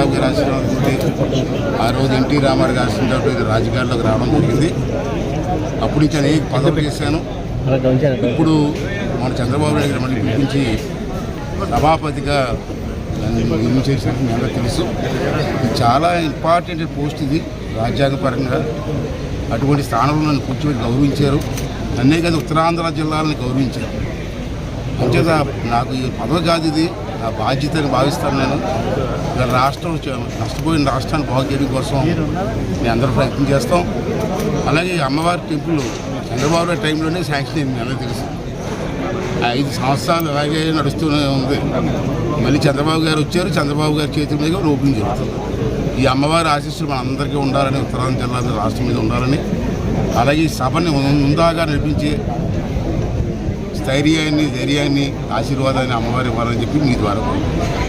చంద్రబాబు గారి ఆశీర్వాదం ఆ రోజు ఎన్టీ రామారావు గారి ఆశీర్వాదంతో రాజకీయాల్లోకి రావడం జరిగింది. అప్పటి నుంచి అనేక పదవులు చేశాను. ఇప్పుడు మన చంద్రబాబు నాయుడు గారు మళ్ళీ పిలిపించి సభాపతిగా నన్ను చేసినట్టు మీ అందరూ తెలుసు. ఇది చాలా ఇంపార్టెంట్ పోస్ట్. ఇది రాజ్యాంగపరంగా అటువంటి స్థానంలో నన్ను కూర్చోబెట్టి గౌరవించారు. అన్నే కదా ఉత్తరాంధ్ర జిల్లాలను గౌరవించారు. అంచేత నాకు ఈ పదవి కాదు, ఇది నా బాధ్యత అని భావిస్తాను. నేను ఇలా రాష్ట్రం నష్టపోయిన రాష్ట్రాన్ని బాగు చేయడం కోసం మేము అందరూ ప్రయత్నం చేస్తాం. అలాగే అమ్మవారి టెంపుల్ చంద్రబాబు నాయుడు టైంలోనే శాంక్షన్ అయింది, మీ అందరూ తెలుసు. 5 సంవత్సరాలు అలాగే నడుస్తూనే ఉంది. మళ్ళీ చంద్రబాబు గారు వచ్చారు, చంద్రబాబు గారి చేతుల మీద ఓపెనింగ్ జరుగుతుంది. ఈ అమ్మవారి ఆశీస్సులు మనందరికీ ఉండాలని, ఉత్తరాంధ్ర జిల్లా మీద రాష్ట్రం మీద ఉండాలని, అలాగే ఈ సభని ముందాగా నడిపించే స్థైర్యాన్ని, ధైర్యాన్ని, ఆశీర్వాదాన్ని అమ్మవారి ఇవ్వాలని చెప్పి మీ ద్వారా